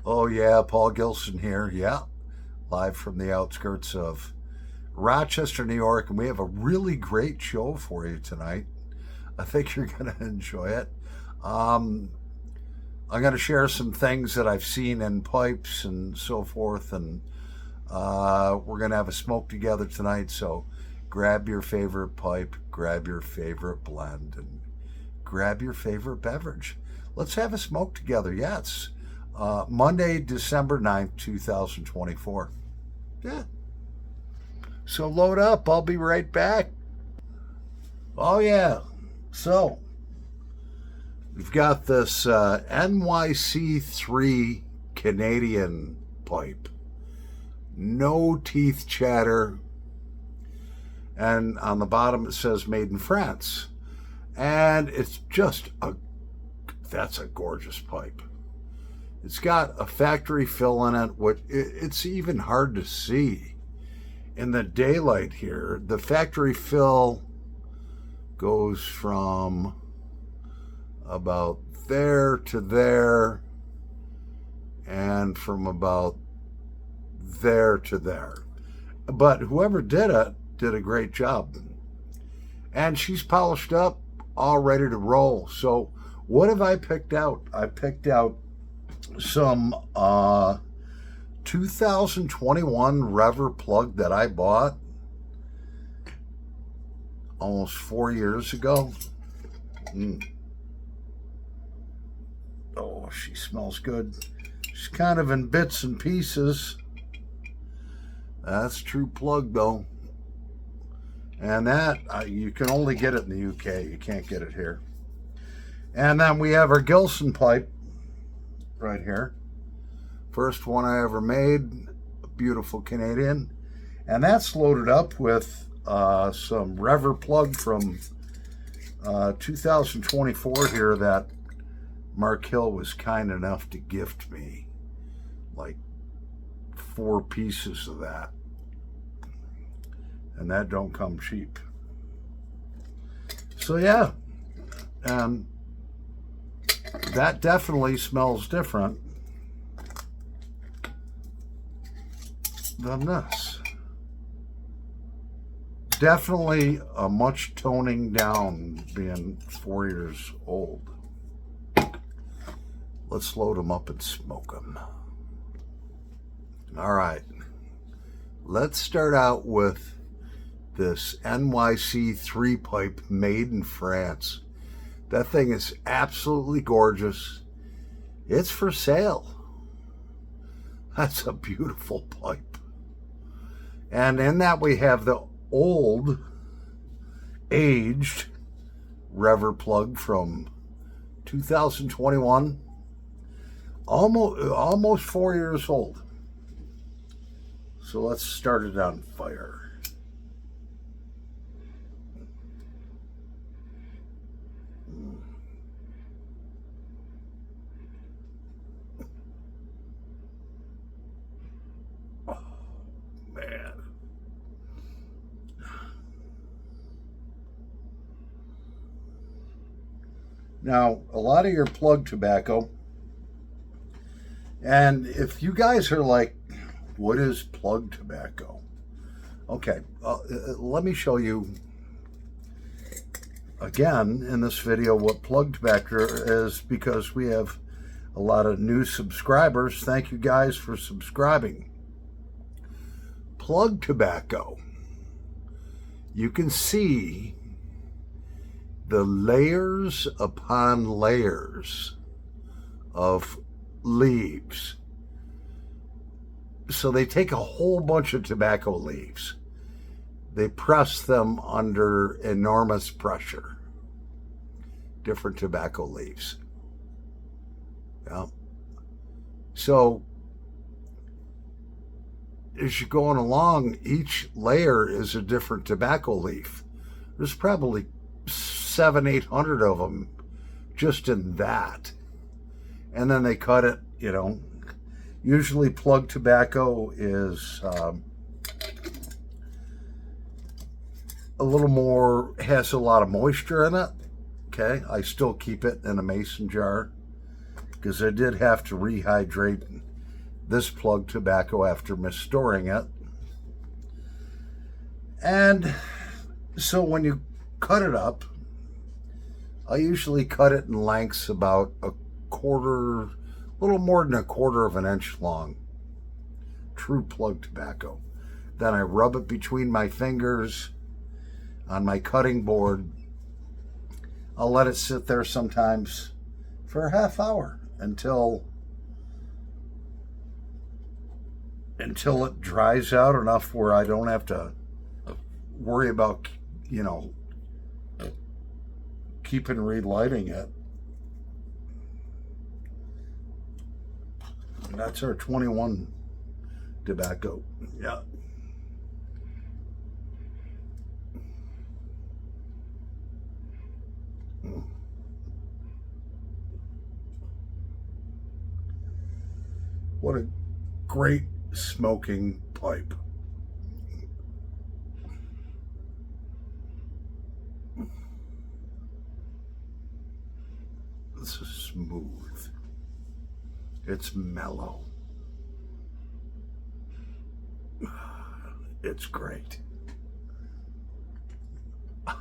Oh, yeah, Paul Gilson here. Yeah, live from the outskirts of Rochester, New York, and we have a really great show for you tonight. I think you're going to enjoy it. Um, I'm going to share some things that I've seen in pipes and so forth, and we're going to have a smoke together tonight. So grab your favorite pipe, grab your favorite blend, and grab your favorite beverage. Let's have a smoke together. Yeah, it's Monday, December 9th, 2024. Yeah. So load up. I'll be right back. Oh, yeah. So we've got this NYC3 Canadian pipe. No teeth chatter. And on the bottom it says made in France. And it's just that's a gorgeous pipe. It's got a factory fill in it. It's even hard to see in the daylight here. The factory fill goes from about there to there, and from about there to there. But whoever did it did a great job. And she's polished up, all ready to roll. So what have I picked out? I picked out some 2021 Rever plug that I bought almost 4 years ago. Oh, she smells good. She's kind of in bits and pieces. That's true plug though. And that, you can only get it in the UK. You can't get it here. And then we have our Gilson pipe right here. First one I ever made, a beautiful Canadian. And that's loaded up with some Rever plug from 2024 here that Mark Hill was kind enough to gift me. Like 4 pieces of that. And that don't come cheap. So yeah, that definitely smells different than this. Definitely a much toning down being 4 years old. Let's load them up and smoke them. All right. Let's start out with this NYC3 pipe made in France. That thing is absolutely gorgeous. It's for sale. That's a beautiful pipe. And in that we have the old, aged Rever plug from 2021. Almost 4 years old. So let's start it on fire. Now, a lot of your plug tobacco, and if you guys are like, what is plug tobacco? Okay, let me show you again in this video what plug tobacco is, because we have a lot of new subscribers. Thank you guys for subscribing. Plug tobacco, you can see the layers upon layers of leaves. So they take a whole bunch of tobacco leaves. They press them under enormous pressure. Different tobacco leaves. Yeah. So as you're going along, each layer is a different tobacco leaf. There's probably 700-800 of them just in that. And then they cut it, usually plug tobacco is a little more, has a lot of moisture in it. Okay, I still keep it in a mason jar because I did have to rehydrate this plug tobacco after misstoring it. And so when you cut it up, I usually cut it in lengths about a little more than a quarter of an inch long. True plug tobacco. Then I rub it between my fingers on my cutting board. I'll let it sit there sometimes for a half hour until it dries out enough where I don't have to worry about, keeping relighting it. And that's our 21 tobacco. Yeah. What a great smoking pipe. This is smooth. It's mellow. It's great. I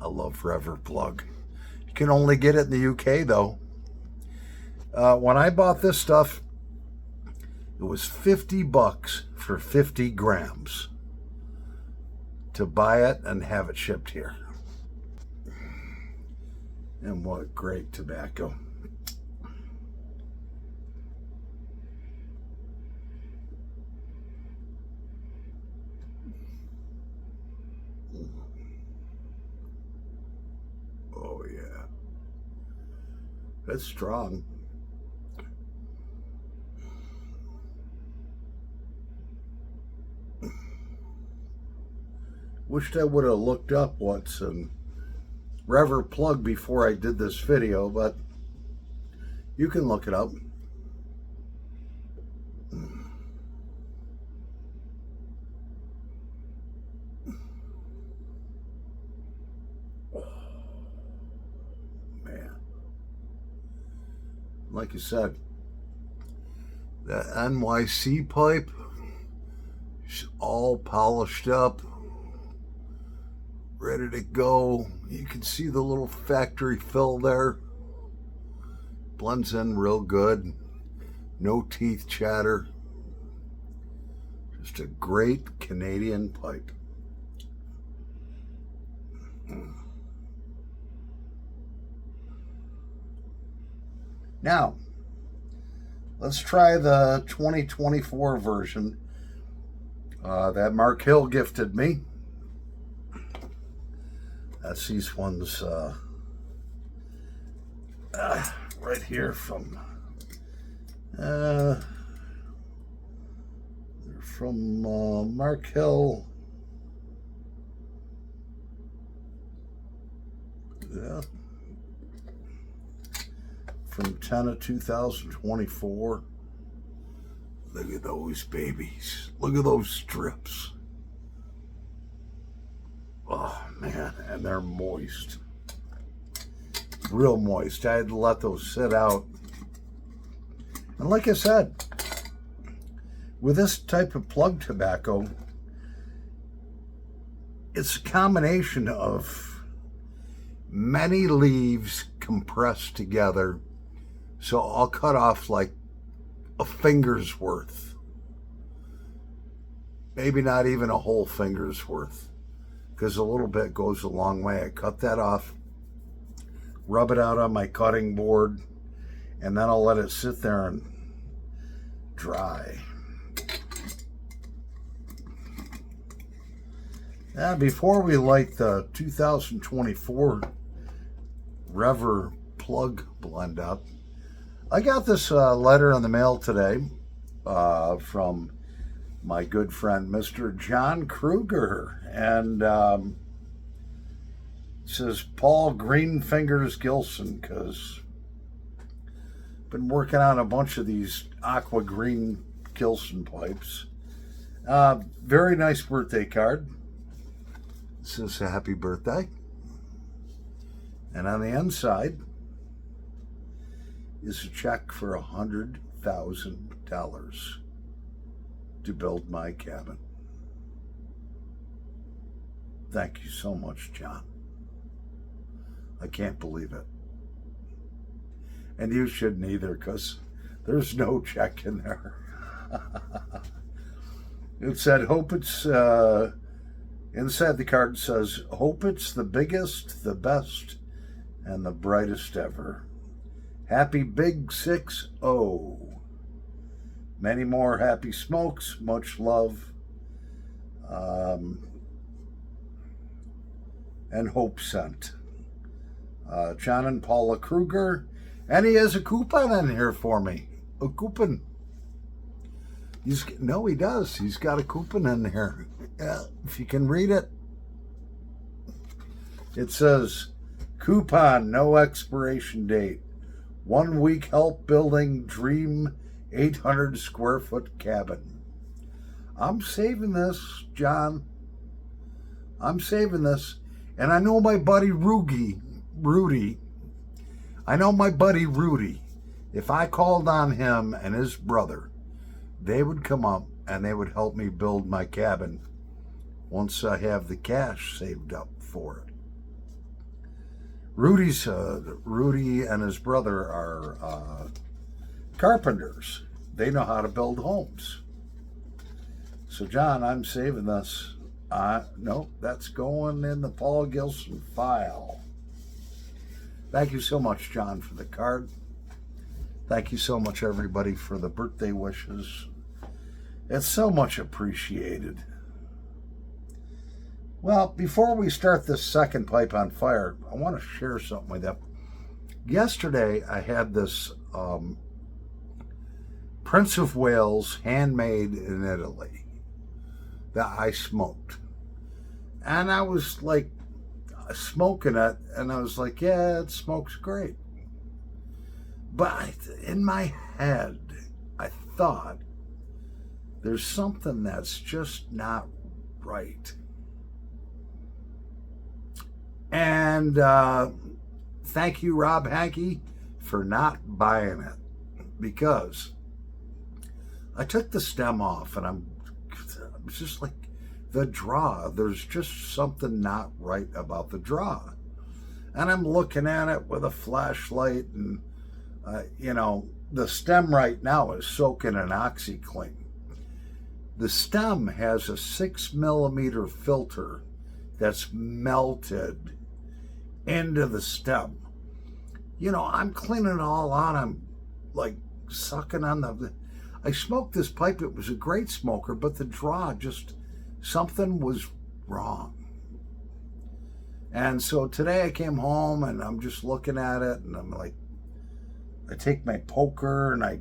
love Forever Plug. You can only get it in the UK though. When I bought this stuff, it was $50 for 50 grams to buy it and have it shipped here. And what great tobacco. Oh yeah. That's strong. Wished I would have looked up what's in Forever Plug before I did this video, but you can look it up. Man. Like you said, that NYC pipe is all polished up, ready to go. You can see the little factory fill there. Blends in real good. No teeth chatter. Just a great Canadian pipe. Now, let's try the 2024 version that Mark Hill gifted me. That's these ones right here from Mark Hill. Yeah. From 10 of 2024. Look at those babies. Look at those strips. Oh man, and they're moist. Real moist. I had to let those sit out. And like I said, with this type of plug tobacco, it's a combination of many leaves compressed together. So I'll cut off like a finger's worth. Maybe not even a whole finger's worth, because a little bit goes a long way. I cut that off, rub it out on my cutting board, and then I'll let it sit there and dry. Now, before we light the 2024 Forever Plug blend up, I got this letter in the mail today from my good friend, Mr. John Kruger. And it says Paul Greenfingers Gilson, because I've been working on a bunch of these aqua green Gilson pipes. Very nice birthday card. It says happy birthday. And on the inside is a check for $100,000. to build my cabin. Thank you so much, John. I can't believe it. And you shouldn't either, because there's no check in there. It said, hope it's, inside the card says, hope it's the biggest, the best, and the brightest ever. Happy Big 6-0. Many more happy smokes, much love, and hope sent. John and Paula Kruger. And he has a coupon in here for me. A coupon. No, he does. He's got a coupon in here. If you can read it. It says, coupon, no expiration date. 1 week help building dream 800 square foot cabin. I'm saving this, John. I'm saving this. And I know my buddy Rudy. I know my buddy Rudy. If I called on him and his brother, they would come up and they would help me build my cabin once I have the cash saved up for it. Rudy and his brother are carpenters. They know how to build homes. So, John, I'm saving this. Nope, that's going in the Paul Gilson file. Thank you so much, John, for the card. Thank you so much, everybody, for the birthday wishes. It's so much appreciated. Well, before we start this second pipe on fire, I want to share something with you. Yesterday, I had this Prince of Wales handmade in Italy that I smoked. And I was like smoking it, and I was like, yeah, it smokes great. But in my head, I thought, there's something that's just not right. And thank you, Rob Hankey, for not buying it, because I took the stem off, and I'm just like, the draw, there's just something not right about the draw. And I'm looking at it with a flashlight, and the stem right now is soaking in OxiClean. The stem has a 6mm filter that's melted into the stem. I'm cleaning it all out. I'm like sucking on I smoked this pipe. It was a great smoker, but the draw just, something was wrong. And so today I came home and I'm just looking at it, and I'm like, I take my poker and I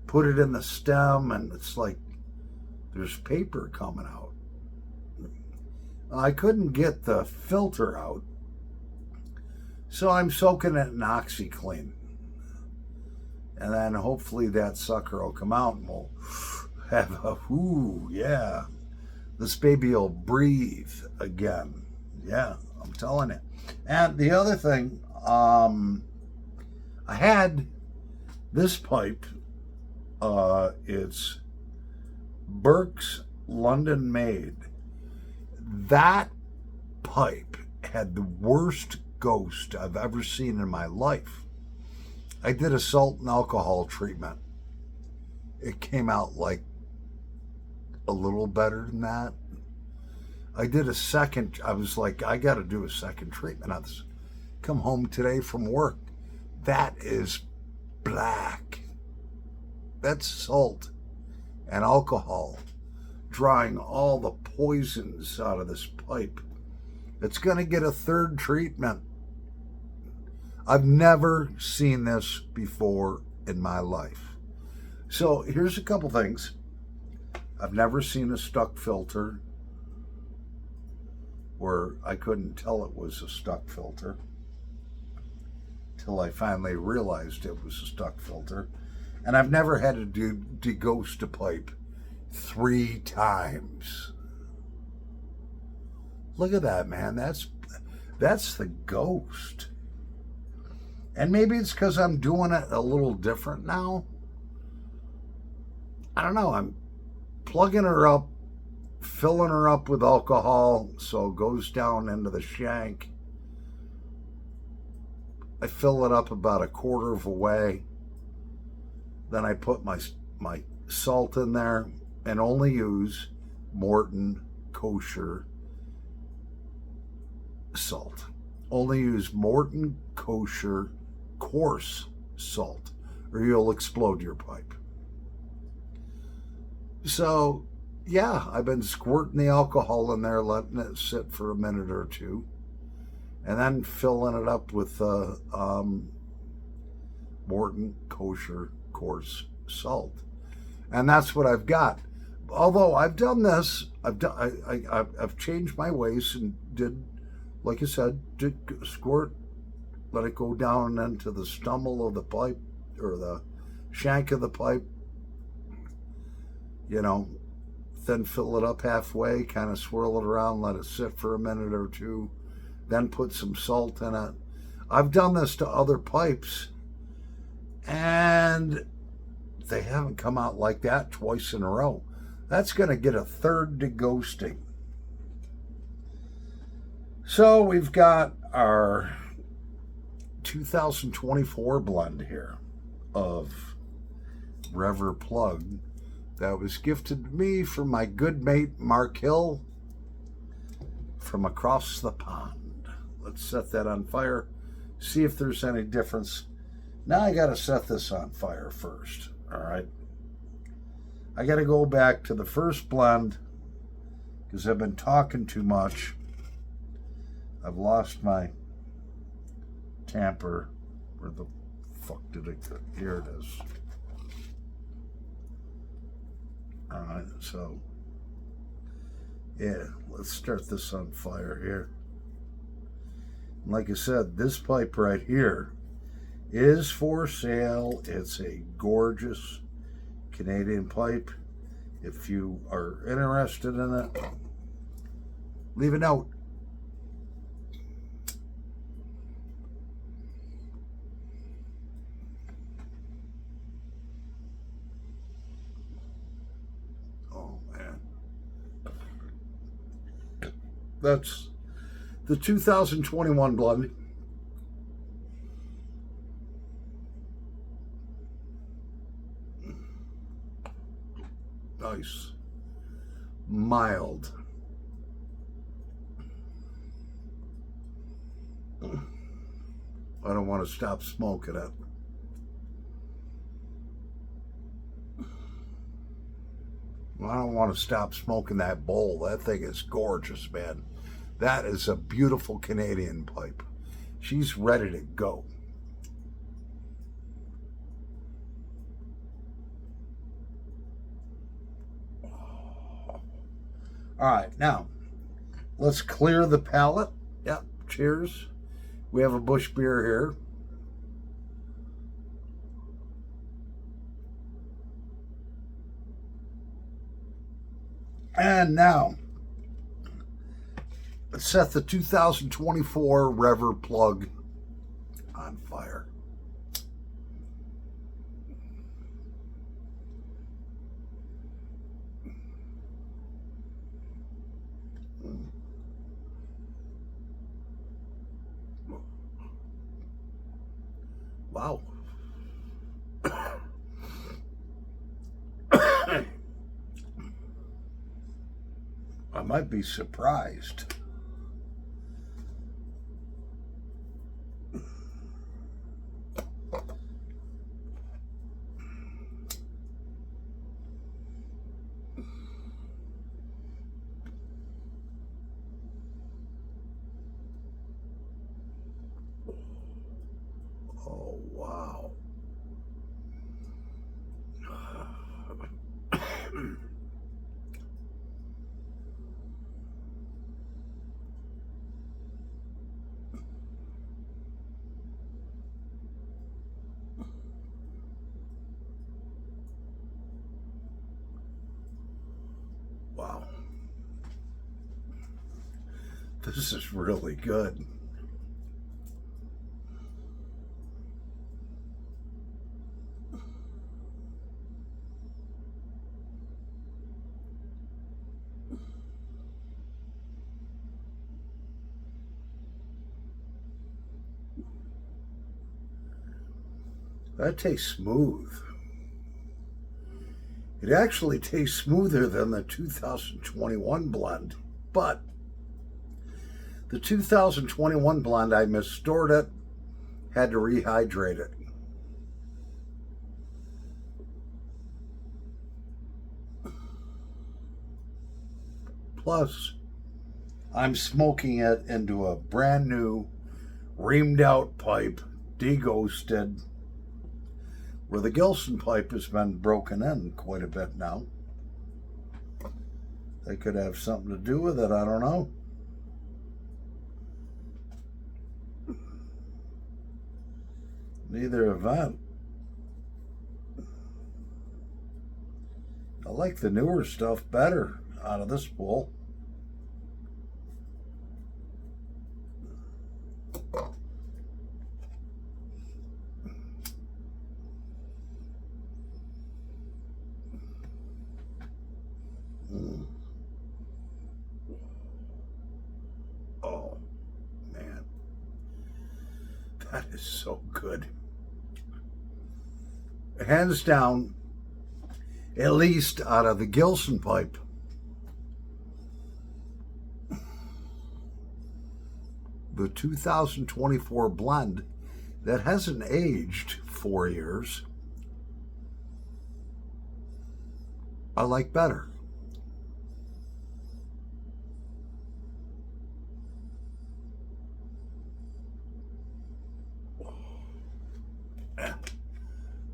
put it in the stem, and it's like there's paper coming out. I couldn't get the filter out, so I'm soaking it in OxiClean. And then hopefully that sucker will come out and we'll have a, yeah, this baby will breathe again. Yeah, I'm telling you. And the other thing, I had this pipe, it's Burke's London Made. That pipe had the worst ghost I've ever seen in my life. I did a salt and alcohol treatment. It came out like a little better than that. I did a second, I was like, I got to do a second treatment on this. Come home today from work. That is black. That's salt and alcohol drawing all the poisons out of this pipe. It's going to get a third treatment. I've never seen this before in my life. So here's a couple things. I've never seen a stuck filter where I couldn't tell it was a stuck filter till I finally realized it was a stuck filter. And I've never had to deghost a pipe 3 times. Look at that, man. That's the ghost. And maybe it's because I'm doing it a little different now. I don't know, I'm plugging her up, filling her up with alcohol so it goes down into the shank. I fill it up about a quarter of a way. Then I put my salt in there and only use Morton kosher salt. Only use Morton kosher coarse salt or you'll explode your pipe. So, yeah, I've been squirting the alcohol in there, letting it sit for a minute or two, and then filling it up with Morton kosher coarse salt. And that's what I've got. Although I've done this, I've changed my ways and did, like I said, did squirt, let it go down into the stummel of the pipe or the shank of the pipe, you know, then fill it up halfway, kind of swirl it around, let it sit for a minute or two, then put some salt in it. I've done this to other pipes, and they haven't come out like that twice in a row. That's going to get a third to ghosting. So we've got our 2024 blend here of Rever Plug that was gifted to me from my good mate Mark Hill from across the pond. Let's set that on fire, see if there's any difference. Now I got to set this on fire first, all right? I got to go back to the first blend because I've been talking too much. I've lost my tamper. Where the fuck did it go? Here it is. All right, so yeah, let's start this on fire here. Like I said, this pipe right here is for sale. It's a gorgeous Canadian pipe. If you are interested in it, leave a note. Oh man, that's the 2021 blend. Nice, mild. I don't want to stop smoking it. I don't want to stop smoking that bowl. That thing is gorgeous, man. That is a beautiful Canadian pipe. She's ready to go. All right, now let's clear the palate. Yep, cheers. We have a Busch beer here. And now, let's set the 2024 Rever Plug on fire. Wow. I might be surprised. Oh, wow. Wow. This is really good. That tastes smooth. It actually tastes smoother than the 2021 blend, but the 2021 blend, I misstored it, had to rehydrate it. Plus, I'm smoking it into a brand new reamed out pipe, deghosted, where the Gilson pipe has been broken in quite a bit now. They could have something to do with it, I don't know. Neither event. I like the newer stuff better out of this bowl. Oh, man. That is so good. Hands down, at least out of the Gilson pipe, the 2024 blend that hasn't aged 4 years, I like better.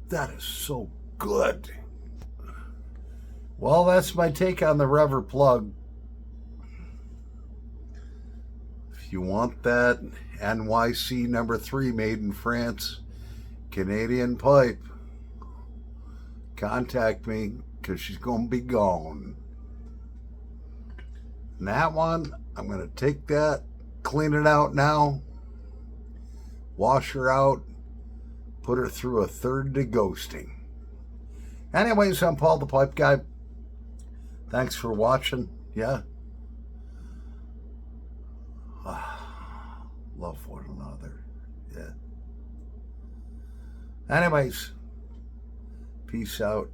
That is so good. Well, that's my take on the Rever Plug. If you want that NYC number 3 made in France Canadian pipe, contact me because she's going to be gone. And that one, I'm going to take that, clean it out now, wash her out, put her through a third deghosting. Anyways, I'm Paul the Pipe Guy. Thanks for watching. Yeah. Love one another. Yeah. Anyways, peace out.